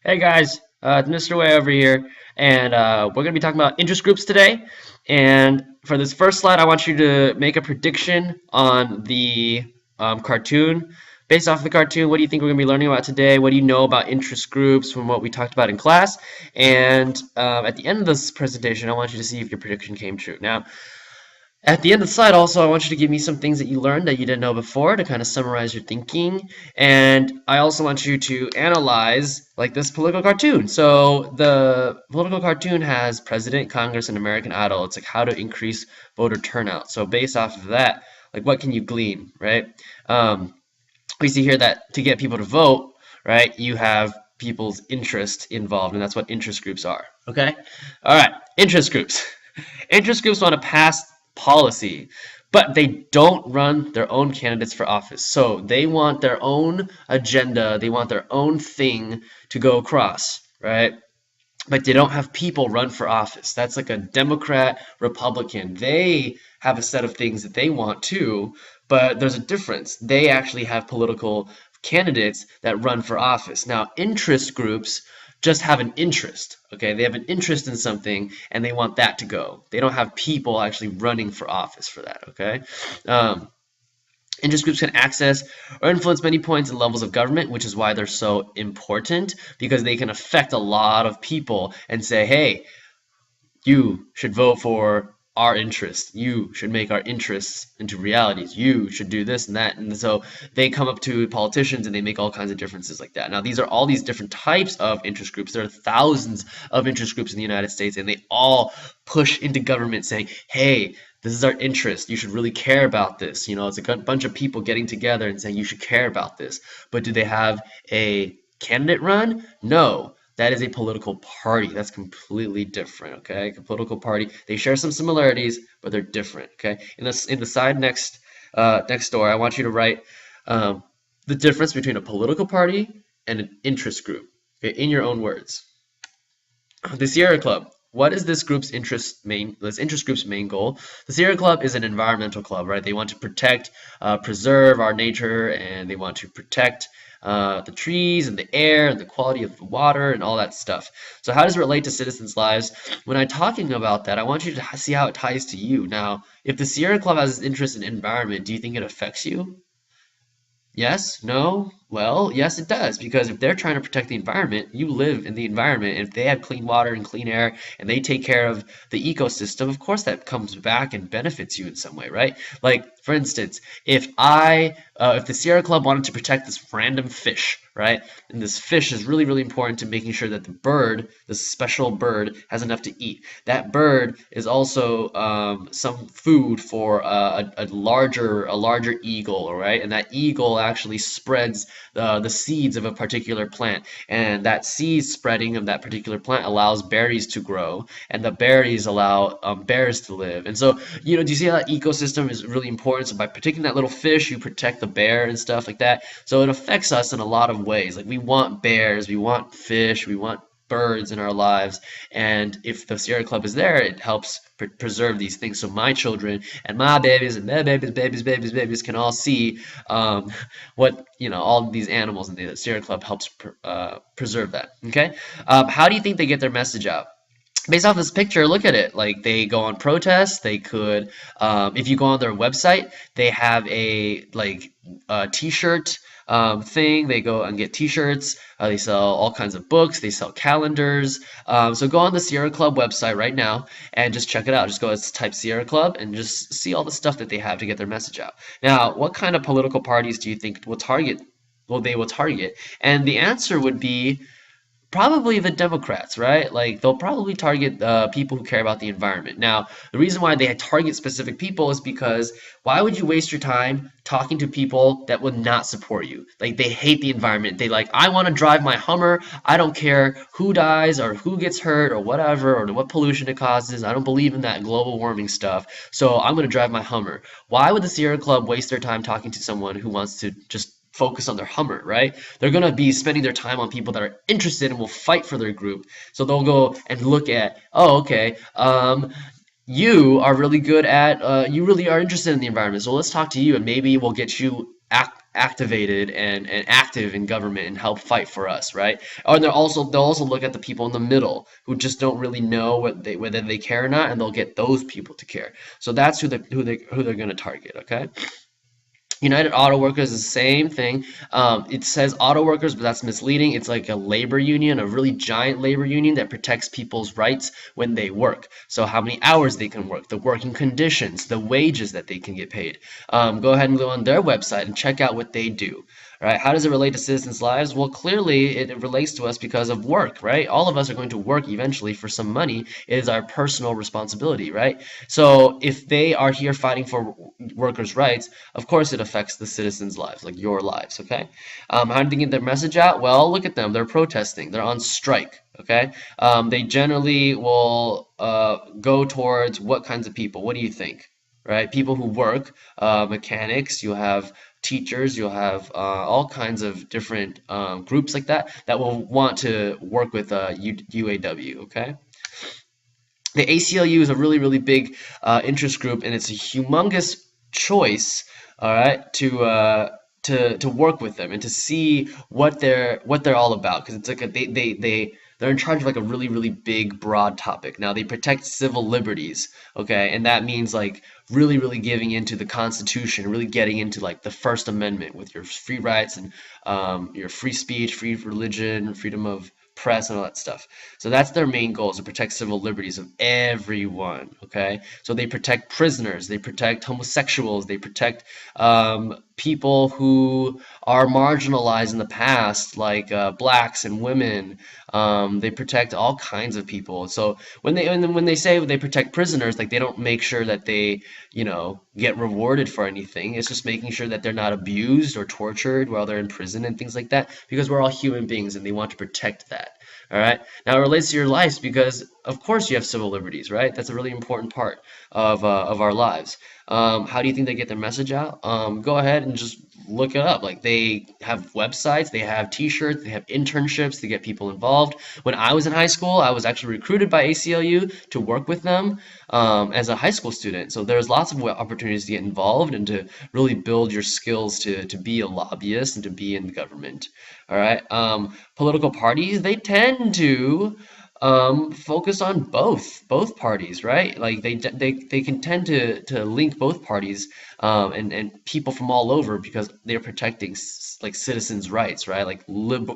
Hey guys, it's Mr. Way over here, and we're going to be talking about interest groups today. And for this first slide, I want you to make a prediction on the cartoon. Based off the cartoon, what do you think we're going to be learning about today? What do you know about interest groups from what we talked about in class? And at the end of this presentation, I want you to see if your prediction came true. Now, at the end of the slide, also, I want you to give me some things that you learned that you didn't know before to kind of summarize your thinking. And I also want you to analyze, like, this political cartoon. So the political cartoon has President, Congress, and American Idol. It's like how to increase voter turnout. So based off of that, like, what can you glean, right? Um, we see here that to get people to vote, right, you have people's interest involved, and that's what interest groups are, okay? All right, interest groups. Interest groups want to pass policy, but they don't run their own candidates for office. So they want their own agenda, they want their own thing to go across, right? But they don't have people run for office. That's like a Democrat, Republican. They have a set of things that they want too, but there's a difference. They actually have political candidates that run for office. Now, interest groups just have an interest, okay? They have an interest in something and they want that to go. They don't have people actually running for office for that, okay? Um, Interest groups can access or influence many points and levels of government, which is why they're so important because they can affect a lot of people and say, hey, you should vote for our interests. You should make our interests into realities. You should do this and that. And so they come up to politicians and they make all kinds of differences like that. Now, these are all these different types of interest groups. There are thousands of interest groups in the United States, and they all push into government saying, hey, this is our interest. You should really care about this. You know, it's a bunch of people getting together and saying you should care about this. But do they have a candidate run? No. That is a political party. That's completely different, okay? A political party. They share some similarities, but they're different, okay? In the side next door, I want you to write the difference between a political party and an interest group, okay, in your own words. The Sierra Club. What is this interest group's main goal? The Sierra Club is an environmental club, right? They want to protect, preserve our nature, and they want to protect the trees and the air and the quality of the water and all that stuff. So how does it relate to citizens' lives? When I'm talking about that, I want you to see how it ties to you. Now, if the Sierra Club has interest in environment, do you think it affects you? Yes? No? Well, yes, it does, because if they're trying to protect the environment, you live in the environment. If they have clean water and clean air and they take care of the ecosystem, of course that comes back and benefits you in some way, right? Like, for instance, if the Sierra Club wanted to protect this random fish, right? And this fish is really, really important to making sure that the bird, this special bird, has enough to eat. That bird is also some food for a larger eagle, right? And that eagle actually spreads the seeds of a particular plant, and that seed spreading of that particular plant allows berries to grow, and the berries allow bears to live. And so, do you see how that ecosystem is really important? So by protecting that little fish, you protect the bear and stuff like that. So it affects us in a lot of ways. Like, we want bears, we want fish, we want birds in our lives, and if the Sierra Club is there, it helps preserve these things so my children and my babies and their babies can all see what all these animals in the Sierra Club helps preserve that. Okay, how do you think they get their message out? Based off this picture, look at it. Like, they go on protests. They could, if you go on their website, they have a T-shirt thing. They go and get T-shirts. They sell all kinds of books. They sell calendars. So go on the Sierra Club website right now and just check it out. Just go, type Sierra Club and just see all the stuff that they have to get their message out. Now, what kind of political parties do you think they will target? And the answer would be probably the Democrats, right? Like, they'll probably target people who care about the environment. Now, the reason why they target specific people is because why would you waste your time talking to people that would not support you? Like, they hate the environment. They like, I want to drive my Hummer. I don't care who dies or who gets hurt or whatever or what pollution it causes. I don't believe in that global warming stuff. So I'm going to drive my Hummer. Why would the Sierra Club waste their time talking to someone who wants to just focus on their Hummer, right? They're going to be spending their time on people that are interested and will fight for their group. So they'll go and look at, oh, okay, you are really good at you really are interested in the environment, so let's talk to you and maybe we'll get you activated and active in government and help fight for us, right? Or they'll also look at the people in the middle who just don't really know whether they care or not, and they'll get those people to care. So that's who they're going to target. Okay. United Auto Workers is the same thing. It says auto workers, but that's misleading. It's like a labor union, a really giant labor union that protects people's rights when they work. So how many hours they can work, the working conditions, the wages that they can get paid. Go ahead and go on their website and check out what they do. Right? How does it relate to citizens' lives? Well, clearly it relates to us because of work, right? All of us are going to work eventually for some money. It is our personal responsibility, right? So if they are here fighting for workers' rights, of course it affects the citizens' lives, like your lives, okay? How do they get their message out? Well, look at them. They're protesting. They're on strike, okay? They generally will go towards what kinds of people? What do you think? Right? People who work, mechanics, you'll have teachers, you'll have all kinds of different groups like that that will want to work with UAW, okay? The ACLU is a really, really big interest group, and it's a humongous choice, all right, to work with them and to see what they're all about, because it's like they're in charge of like a really, really big, broad topic. Now they protect civil liberties, okay, and that means like really, really giving into the Constitution, really getting into like the First Amendment with your free rights and your free speech, free religion, freedom of press and all that stuff. So that's their main goal, is to protect civil liberties of everyone. Okay, so they protect prisoners, they protect homosexuals, they protect people who are marginalized in the past, like blacks and women. They protect all kinds of people. So when they say they protect prisoners, like they don't make sure that they get rewarded for anything. It's just making sure that they're not abused or tortured while they're in prison and things like that, because we're all human beings and they want to protect that. All right. Now it relates to your lives because, of course, you have civil liberties, right? That's a really important part of our lives. How do you think they get their message out? Go ahead and just look it up. Like they have websites, they have T-shirts, they have internships to get people involved. When I was in high school, I was actually recruited by ACLU to work with them as a high school student. So there's lots of opportunities to get involved and to really build your skills to be a lobbyist and to be in the government. All right. Political parties, they tend to focus on both parties, right? Like they can tend to link both parties and people from all over because they're protecting like citizens' rights, right? Like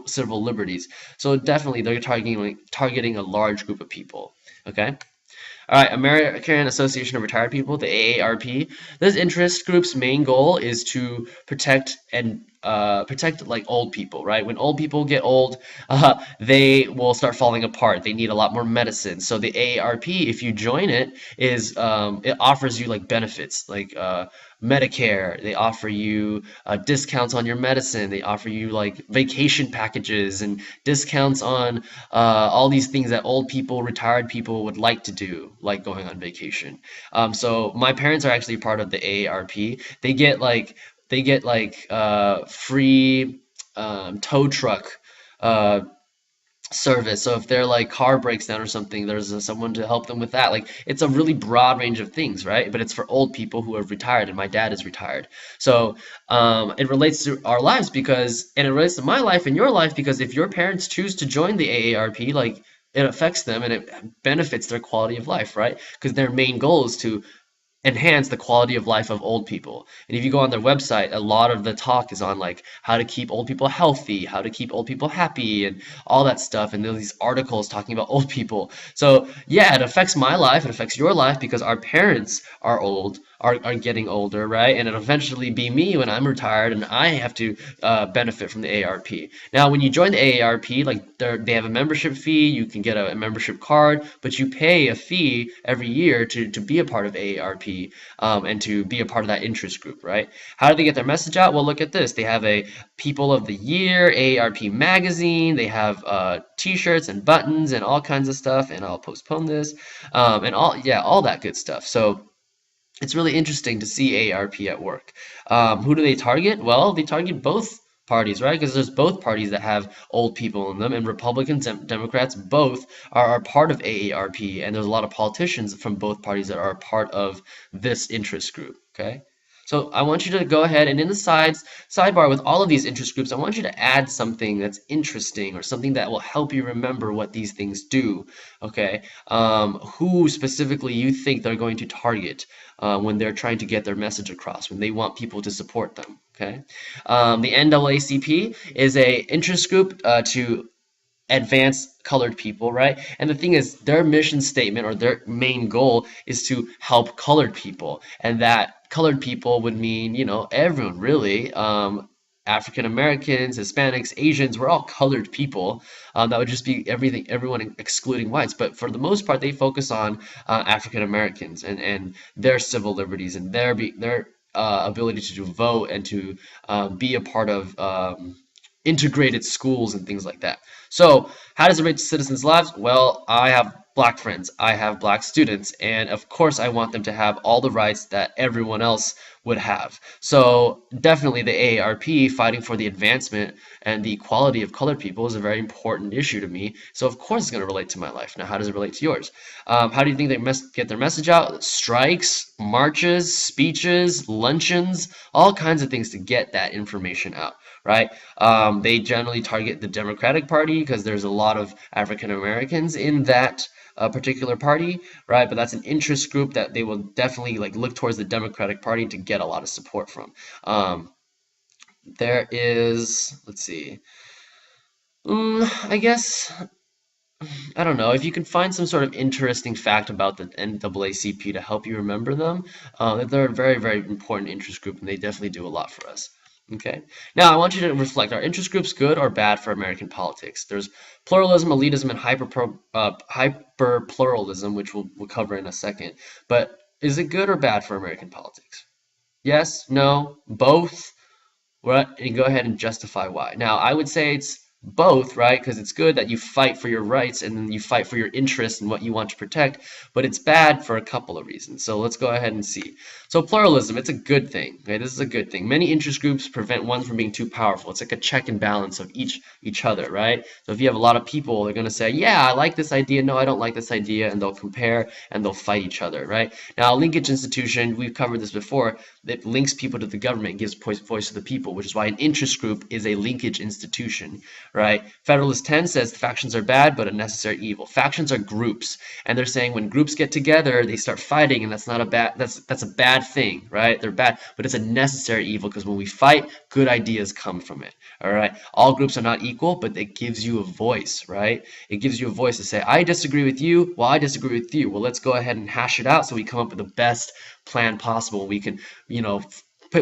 civil liberties. So definitely they're targeting a large group of people. Okay. All right, American Association of Retired People, the AARP. This interest group's main goal is to protect like old people, right? When old people get old, they will start falling apart. They need a lot more medicine. So the AARP, if you join it, is it offers you like benefits, like Medicare. They offer you discounts on your medicine. They offer you like vacation packages and discounts on all these things that old people, retired people would like to do, like going on vacation. So my parents are actually part of the AARP. They get like free tow truck uh, service. So if their like car breaks down or something, there's someone to help them with that. Like it's a really broad range of things, right? But it's for old people who are retired, and my dad is retired. So it relates to our lives and it relates to my life and your life because if your parents choose to join the AARP, like it affects them and it benefits their quality of life, right? Because their main goal is to enhance the quality of life of old people. And if you go on their website, a lot of the talk is on like how to keep old people healthy, how to keep old people happy, and all that stuff. And there's these articles talking about old people. So yeah, it affects my life, it affects your life because our parents are old, are getting older, right? And it'll eventually be me when I'm retired and I have to benefit from the AARP. Now, when you join the AARP, like they have a membership fee, you can get a membership card, but you pay a fee every year to be a part of AARP and to be a part of that interest group, right? How do they get their message out? Well, look at this. They have a People of the Year, AARP magazine. They have T-shirts and buttons and all kinds of stuff. And I'll postpone this and all that good stuff. So it's really interesting to see AARP at work. Who do they target? Well, they target both parties, right? Because there's both parties that have old people in them, and Republicans and Democrats both are part of AARP, and there's a lot of politicians from both parties that are a part of this interest group, okay? So I want you to go ahead and in the sidebar with all of these interest groups, I want you to add something that's interesting or something that will help you remember what these things do, okay? Who specifically you think they're going to target when they're trying to get their message across, when they want people to support them, okay? The NAACP is a interest group to advance colored people, right? And the thing is, their mission statement or their main goal is to help colored people. And that colored people would mean, you know, everyone really. African Americans, Hispanics, Asians, we're all colored people. That would just be everything, everyone excluding whites. But for the most part, they focus on African Americans and their civil liberties and their ability to vote and to be a part of integrated schools and things like that. So, how does it relate to citizens' lives? Well, I have black friends, I have black students, and of course, I want them to have all the rights that everyone else would have. So, definitely the AARP fighting for the advancement and the equality of colored people is a very important issue to me. So, of course, it's going to relate to my life. Now, how does it relate to yours? How do you think they get their message out? Strikes, marches, speeches, luncheons, all kinds of things to get that information out, right? They generally target the Democratic Party because there's a lot of African Americans in that particular party, right? But that's an interest group that they will definitely like look towards the Democratic Party to get a lot of support from. There is, let's see, I guess I don't know if you can find some sort of interesting fact about the NAACP to help you remember them. They're a very, very important interest group, and they definitely do a lot for us. Okay. Now I want you to reflect: are interest groups good or bad for American politics? There's pluralism, elitism, and hyper pluralism, which we'll cover in a second. But is it good or bad for American politics? Yes, no, both. Right? And go ahead and justify why. Now, I would say it's both, right? Because it's good that you fight for your rights and then you fight for your interests and what you want to protect, but it's bad for a couple of reasons. So let's go ahead and see. So pluralism, it's a good thing. Okay, this is a good thing. Many interest groups prevent one from being too powerful. It's like a check and balance of each other, right? So if you have a lot of people, they're going to say, yeah, I like this idea. No, I don't like this idea. And they'll compare and they'll fight each other, right? Now, a linkage institution, we've covered this before, that links people to the government and gives voice to the people, which is why an interest group is a linkage institution, right? Federalist 10 says factions are bad, but a necessary evil. Factions are groups, and they're saying when groups get together, they start fighting, and that's not a bad that's a bad thing, right? They're bad, but it's a necessary evil because when we fight, good ideas come from it. All right. All groups are not equal, but it gives you a voice, right? It gives you a voice to say, I disagree with you. Well, I disagree with you. Well, let's go ahead and hash it out so we come up with the best plan possible. We can, you know,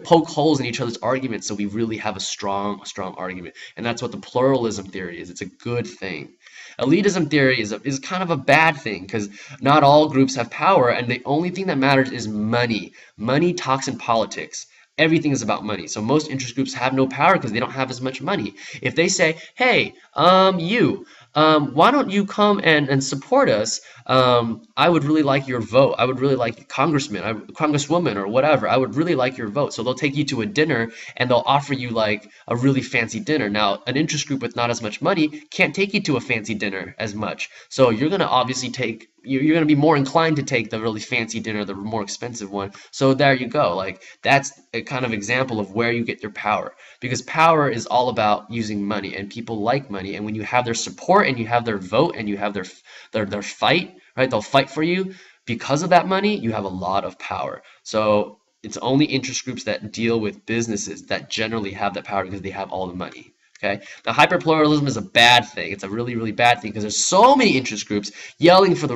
poke holes in each other's arguments so we really have a strong argument. And that's what the pluralism theory is. It's a good thing. Elitism theory is kind of a bad thing because not all groups have power, and the only thing that matters is money. Money talks in politics. Everything is about money. So most interest groups have no power because they don't have as much money. If they say, hey, why don't you come and support us? I would really like your vote. I would really like congresswoman or whatever. I would really like your vote. So they'll take you to a dinner and they'll offer you like a really fancy dinner. Now, an interest group with not as much money can't take you to a fancy dinner as much. So you're going to obviously you're going to be more inclined to take the really fancy dinner, the more expensive one. So there you go. Like that's a kind of example of where you get your power, because power is all about using money, and people like money. And when you have their support and you have their vote and you have their fight, right? They'll fight for you because of that money. You have a lot of power. So it's only interest groups that deal with businesses that generally have that power because they have all the money. Okay. Now, hyperpluralism is a bad thing. It's a really, really bad thing because there's so many interest groups yelling for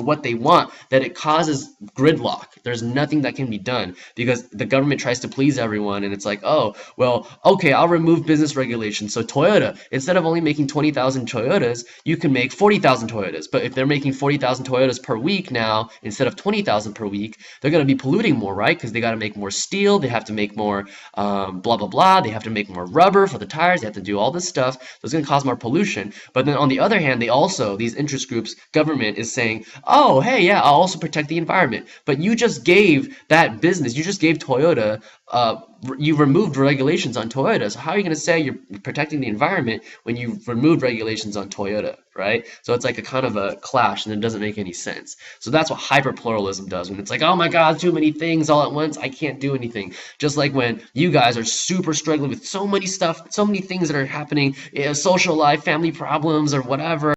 what they want that it causes gridlock. There's nothing that can be done because the government tries to please everyone, and it's like, oh, well, okay, I'll remove business regulations. So Toyota, instead of only making 20,000 Toyotas, you can make 40,000 Toyotas. But if they're making 40,000 Toyotas per week now instead of 20,000 per week, they're going to be polluting more, right? Because they got to make more steel, they have to make more blah blah blah, they have to make more rubber for the tires, they have to do all this stuff. So it's going to cause more pollution. But then on the other hand, these interest groups, government is saying, oh, hey, yeah, I'll also protect the environment. But you just gave that business, you just gave Toyota you removed regulations on Toyota. So how are you going to say you're protecting the environment when you've removed regulations on Toyota, right? So it's like a kind of a clash, and it doesn't make any sense. So that's what hyperpluralism does. When it's like, oh my God, too many things all at once, I can't do anything. Just like when you guys are super struggling with so many stuff, so many things that are happening, social life, family problems, or whatever.